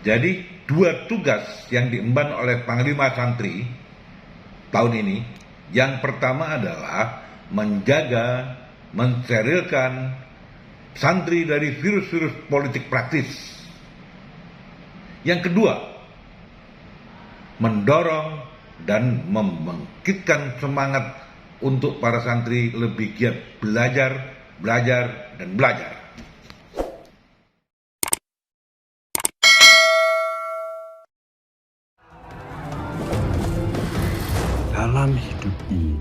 Jadi dua tugas yang diemban oleh Panglima Santri tahun ini, yang pertama adalah menjaga, mensterilkan santri dari virus-virus politik praktis. Yang kedua, mendorong dan membangkitkan semangat untuk para santri lebih giat belajar, dan belajar. Dalam hidup ini,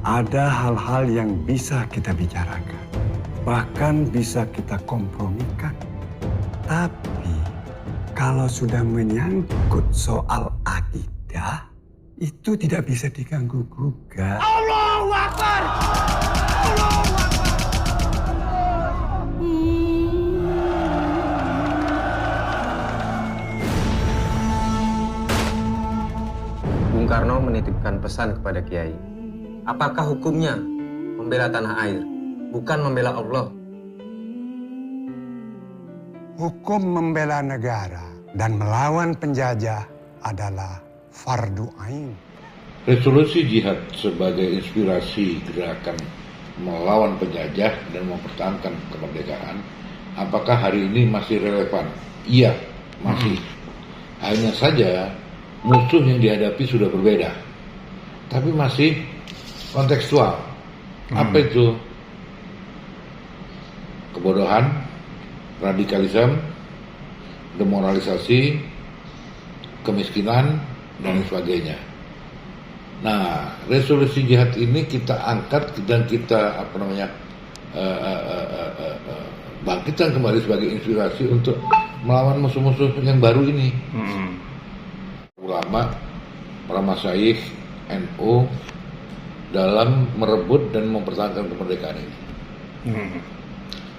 ada hal-hal yang bisa kita bicarakan, bahkan bisa kita kompromikan. Tapi, kalau sudah menyangkut soal akidah, itu tidak bisa diganggu-gugat. Allahu Akbar! Allahu Akbar! Bung Karno menitipkan pesan kepada Kiai. Apakah hukumnya membela tanah air, bukan membela Allah? Hukum membela negara dan melawan penjajah adalah fardu ain. Resolusi jihad sebagai inspirasi gerakan melawan penjajah dan mempertahankan kemerdekaan, apakah hari ini masih relevan? Iya, masih. Hanya saja musuh yang dihadapi sudah berbeda, tapi masih kontekstual. Apa itu? Kebodohan, radikalisme, demoralisasi, kemiskinan, dan sebagainya. Nah, resolusi jihad ini kita angkat dan kita bangkitkan kembali sebagai inspirasi untuk melawan musuh-musuh yang baru ini. Ulama, para masyayikh, NU dalam merebut dan mempertahankan kemerdekaan ini.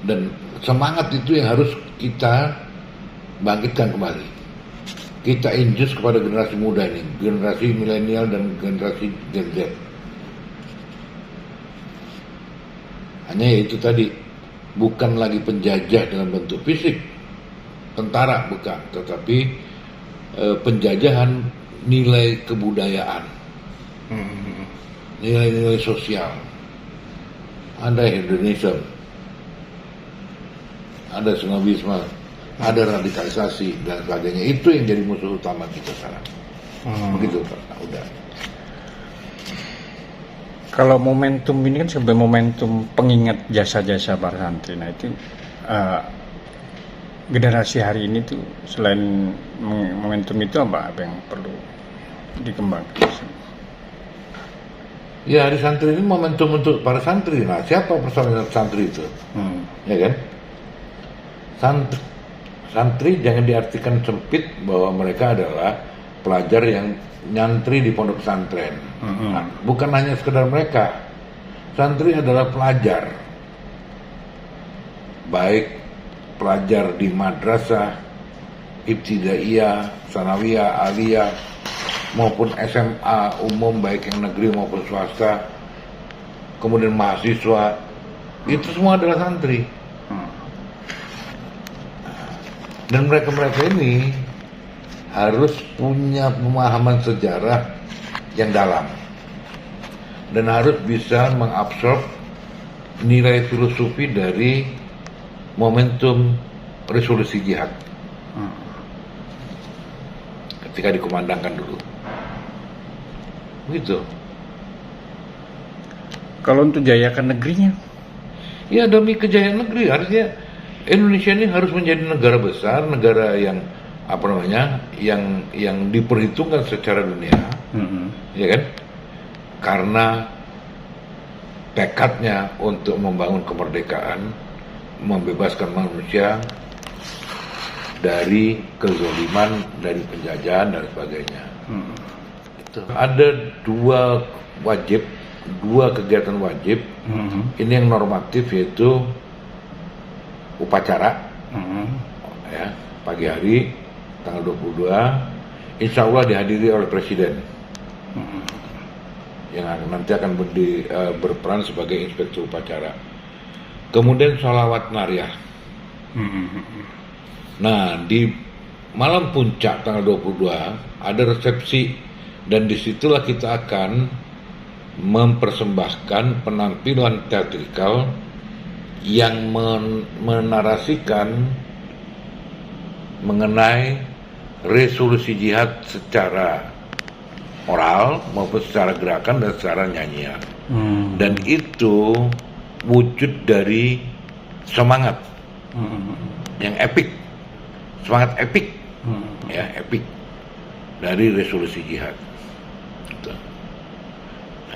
Dan semangat itu yang harus kita bangkitkan kembali. Kita injus kepada generasi muda ini, generasi milenial dan generasi Gen Z. Hanya itu tadi, bukan lagi penjajah dalam bentuk fisik, tentara bukan, tetapi penjajahan nilai kebudayaan, nilai-nilai sosial. Ada hedonisme, ada snobisme, ada radikalisasi dan sebagainya. Itu yang jadi musuh utama kita sekarang. Begitu Pak. Udah. Kalau momentum ini kan sebagai momentum pengingat jasa-jasa para santri. Nah itu generasi hari ini tuh selain momentum itu apa yang perlu dikembangkan? Ya, hari santri ini momentum untuk para santri. Nah, siapa personil santri itu? Ya kan? Santri jangan diartikan sempit bahwa mereka adalah pelajar yang nyantri di pondok pesantren. Nah, bukan hanya sekedar mereka. Santri adalah pelajar. Baik pelajar di madrasah, ibtidaiyah, sanawiyah, aliyah, maupun SMA umum baik yang negeri maupun swasta, kemudian mahasiswa, itu semua adalah santri. Dan mereka-mereka ini harus punya pemahaman sejarah yang dalam dan harus bisa mengabsorb nilai filosofi dari momentum resolusi jihad ketika dikumandangkan dulu. Begitu. Kalau untuk jayakan negerinya? Ya, demi kejayaan negeri. Artinya Indonesia ini harus menjadi negara besar, negara yang yang diperhitungkan secara dunia, ya kan? Karena tekadnya untuk membangun kemerdekaan, membebaskan manusia dari kezaliman, dari penjajahan dan sebagainya. Itu. Ada dua kegiatan wajib. Ini yang normatif, yaitu upacara, ya, pagi hari tanggal 22, insya Allah dihadiri oleh Presiden, yang nanti akan berperan sebagai inspektur upacara. Kemudian sholawat nariyah. Nah, di malam puncak tanggal 22 ada resepsi, dan disitulah kita akan mempersembahkan penampilan teatrikal yang menarasikan mengenai resolusi jihad secara oral maupun secara gerakan dan secara nyanyian. Dan itu wujud dari semangat yang epik, semangat epik, ya epik dari resolusi jihad.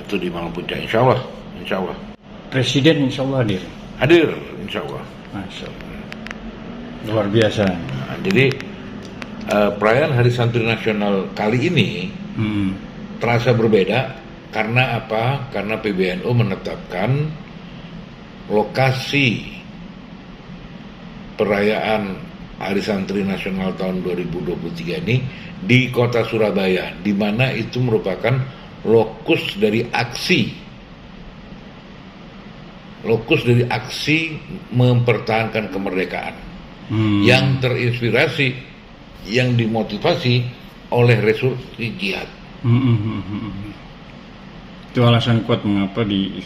Itu di malam puncak, insya Allah. Presiden insya Allah Hadir, insya Allah. Masya Allah. Luar biasa. Nah, jadi perayaan Hari Santri Nasional kali ini terasa berbeda karena apa? Karena PBNU menetapkan lokasi perayaan Hari Santri Nasional tahun 2023 ini di kota Surabaya, di mana itu merupakan lokus dari aksi mempertahankan kemerdekaan yang terinspirasi, yang dimotivasi oleh resolusi jihad. Itu alasan kuat mengapa di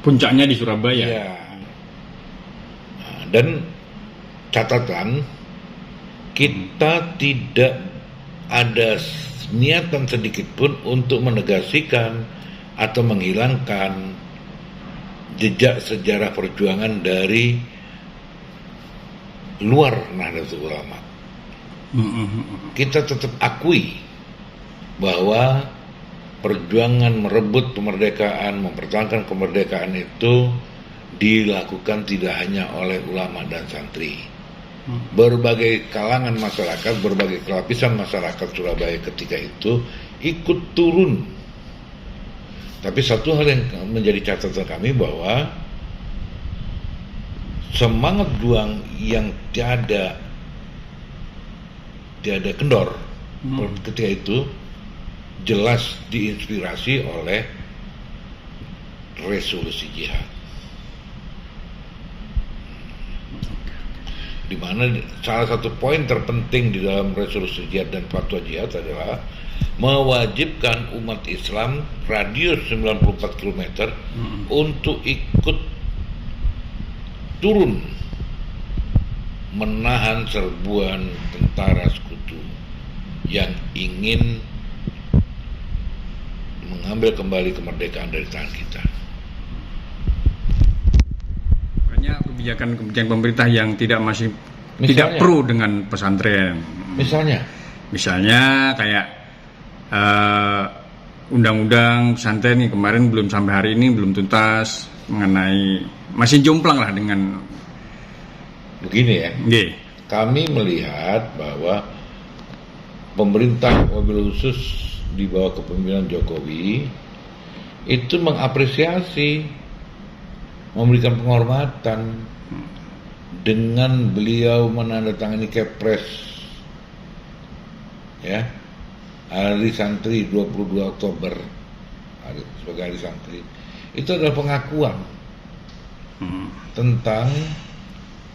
puncaknya di Surabaya. Ya. Nah, dan catatan, kita tidak ada niatan sedikit pun untuk menegasikan atau menghilangkan jejak sejarah perjuangan dari luar Nahdlatul Ulama. Kita tetap akui bahwa perjuangan merebut kemerdekaan, mempertahankan kemerdekaan itu dilakukan tidak hanya oleh ulama dan santri. Berbagai kalangan masyarakat, berbagai lapisan masyarakat Surabaya ketika itu ikut turun. Tapi satu hal yang menjadi catatan kami bahwa semangat juang yang tiada kendor ketika itu jelas diinspirasi oleh resolusi jihad. Di mana salah satu poin terpenting di dalam resolusi jihad dan fatwa jihad adalah mewajibkan umat Islam radius 94 km untuk ikut turun menahan serbuan tentara sekutu yang ingin mengambil kembali kemerdekaan dari tangan kita. Banyak kebijakan pemerintah yang tidak pro dengan pesantren. Misalnya kayak undang-undang pesantren yang kemarin belum sampai hari ini belum tuntas, mengenai masih jomplang lah dengan begini ya. Kami melihat bahwa pemerintah wabil khusus di bawah kepemimpinan Jokowi itu mengapresiasi, memberikan penghormatan dengan beliau menandatangani Kepres ya, Hari Santri 22 Oktober sebagai Hari Santri. Itu adalah pengakuan tentang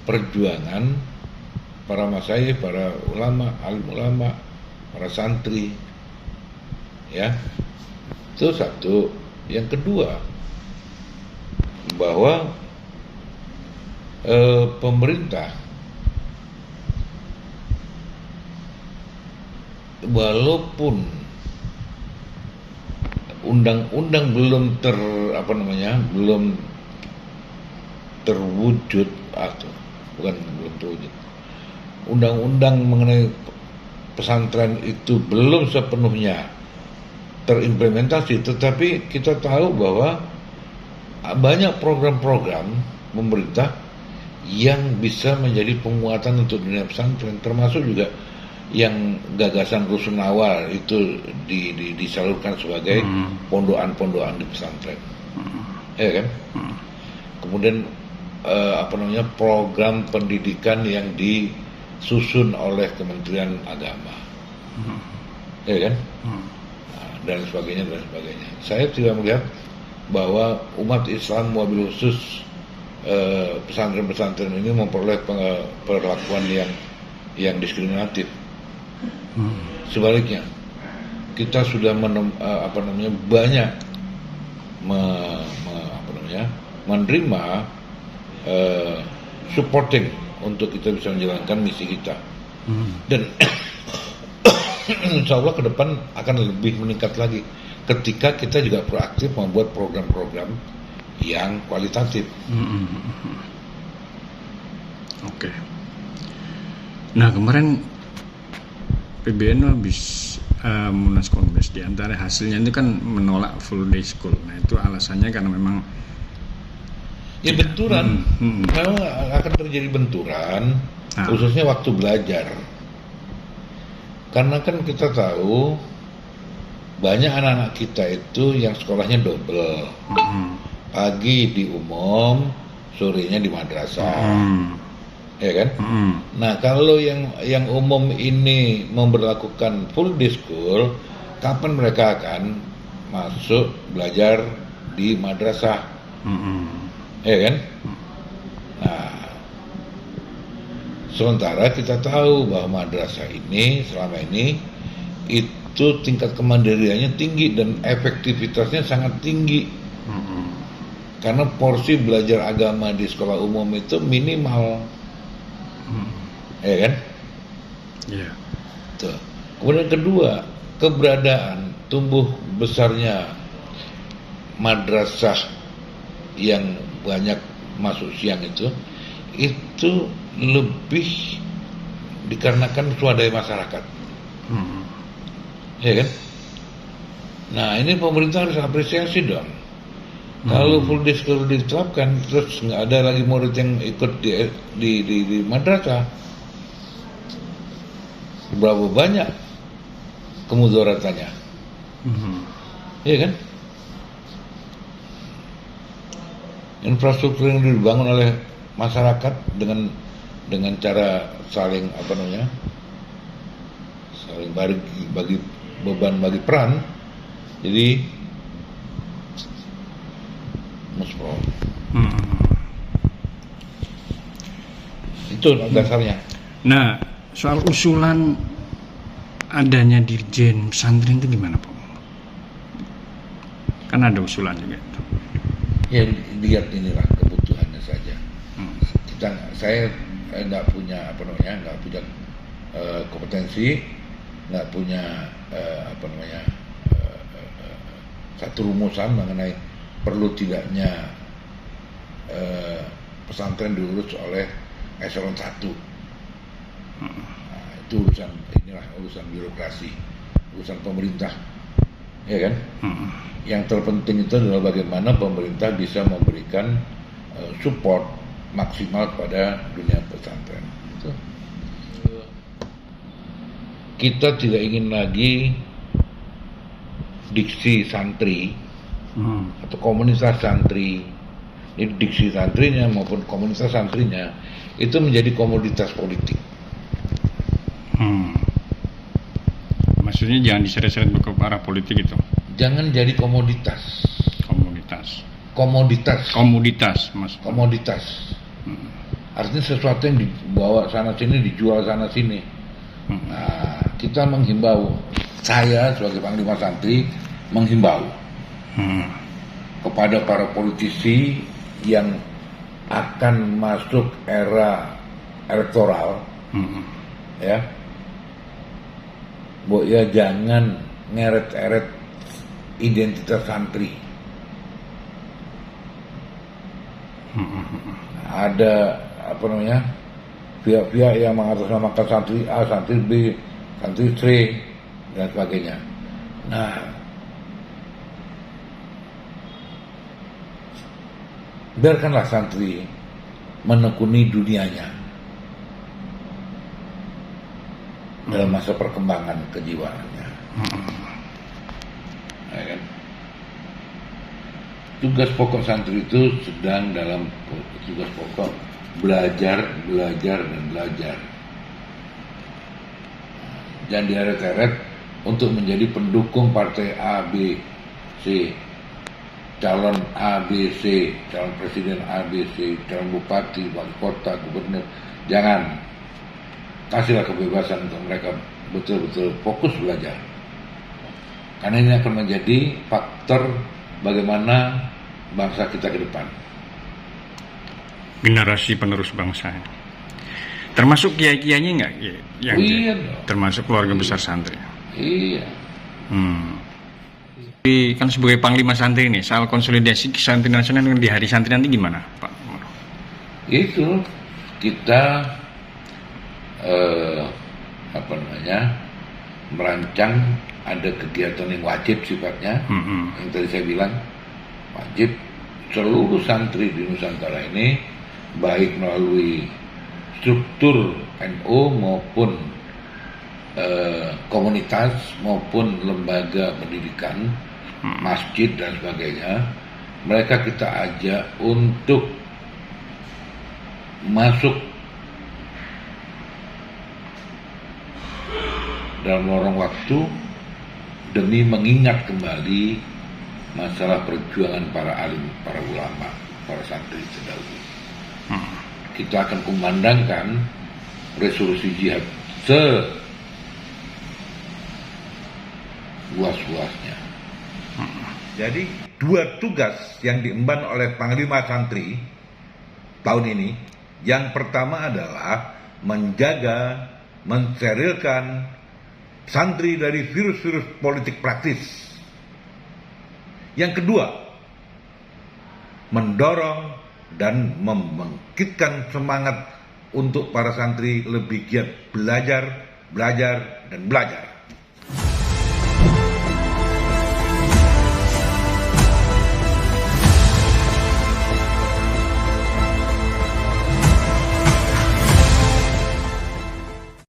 perjuangan para masyayikh, para ulama, alim ulama, para santri. Ya, itu satu. Yang kedua, bahwa pemerintah walaupun undang-undang belum terwujud atau bukan belum terwujud, undang-undang mengenai pesantren itu belum sepenuhnya terimplementasi, tetapi kita tahu bahwa banyak program-program pemerintah yang bisa menjadi penguatan untuk dunia pesantren, termasuk juga yang gagasan rusun awal itu disalurkan sebagai pondokan-pondokan di pesantren, ya kan? Kemudian program pendidikan yang disusun oleh Kementerian Agama, ya kan? Dan sebagainya. Saya tidak melihat bahwa umat Islam wabil khusus pesantren-pesantren ini memperoleh perlakuan yang diskriminatif. Sebaliknya, kita sudah banyak menerima supporting untuk kita bisa menjalankan misi kita. Dan insya Allah ke depan akan lebih meningkat lagi ketika kita juga proaktif membuat program-program yang kualitatif. Oke. Nah, kemarin PBNU habis Munas Kongres, di antara hasilnya itu kan menolak full day school. Nah, itu alasannya karena memang ya benturan, memang akan terjadi benturan, khususnya waktu belajar. Karena kan kita tahu banyak anak-anak kita itu yang sekolahnya double, pagi di umum, sorenya di madrasah, ya kan? Nah, kalau yang umum ini memberlakukan full day school, kapan mereka akan masuk belajar di madrasah? Ya kan? Nah, sementara kita tahu bahwa madrasah ini selama ini itu tingkat kemandiriannya tinggi dan efektivitasnya sangat tinggi. Karena porsi belajar agama di sekolah umum itu minimal. Ya kan? Iya. Tuh. Kemudian kedua, keberadaan tumbuh besarnya madrasah yang banyak masuk siang itu lebih dikarenakan swadaya masyarakat. Ya kan? Nah, ini pemerintah harus apresiasi dong. Kalau full day school diterapkan, terus nggak ada lagi murid yang ikut di madrasah, berapa banyak kemudaratannya? Ya kan? Infrastruktur yang dibangun oleh masyarakat dengan cara saling saling bagi beban, bagi peran, jadi muspro. Itu dasarnya. Nah, soal usulan adanya dirjen pesantren itu gimana, Pak? Kan ada usulan juga itu. Ya, lihat inilah kebutuhannya saja. Saya nggak punya kompetensi, nggak punya satu rumusan mengenai perlu tidaknya pesantren diurus oleh eselon 1. Nah, itu urusan birokrasi, urusan pemerintah, ya kan? Yang terpenting itu adalah bagaimana pemerintah bisa memberikan support maksimal pada dunia pesantren. Kita tidak ingin lagi diksi santri atau komunitas santri, ini diksi santrinya maupun komunitas santrinya itu menjadi komoditas politik. Maksudnya jangan diseret-seret ke arah politik itu. Jangan jadi komoditas. Mas. Komoditas. Artinya sesuatu yang dibawa sana sini, dijual sana sini. Nah, kita menghimbau, saya sebagai Panglima Santri menghimbau kepada para politisi yang akan masuk era elektoral, ya, jangan ngeret-eret identitas santri. Ada pihak-pihak yang mengatasnamakan santri A, santri B, santri C dan sebagainya. Nah, biarkanlah santri menekuni dunianya dalam masa perkembangan kejiwaannya. Ya kan? Tugas pokok santri itu sedang dalam tugas pokok belajar. Jangan dieret-eret untuk menjadi pendukung partai A, B, C, calon A, B, C, calon presiden A, B, C, calon bupati, wali kota, gubernur. Jangan. kasihlah kebebasan untuk mereka betul-betul fokus belajar. Karena ini akan menjadi faktor bagaimana bangsa kita ke depan. Generasi penerus bangsa. Termasuk kiai-kiainya nggak? Yang Iya dong. termasuk keluarga besar santri. Iya. Kan sebagai Panglima Santri ini, soal konsolidasi santri nasional di hari santri nanti gimana, Pak? Itu kita merancang ada kegiatan yang wajib sifatnya, yang tadi saya bilang wajib seluruh santri di Nusantara ini, baik melalui struktur NU maupun komunitas maupun lembaga pendidikan, masjid dan sebagainya, mereka kita ajak untuk masuk dalam lorong waktu demi mengingat kembali masalah perjuangan para alim, para ulama, para santri terdahulu. Kita akan kumandangkan resolusi jihad seluas-luasnya. Jadi dua tugas yang diemban oleh Panglima Santri tahun ini, yang pertama adalah menjaga, mensterilkan santri dari virus-virus politik praktis. Yang kedua, mendorong dan membangkitkan semangat untuk para santri lebih giat belajar, dan belajar.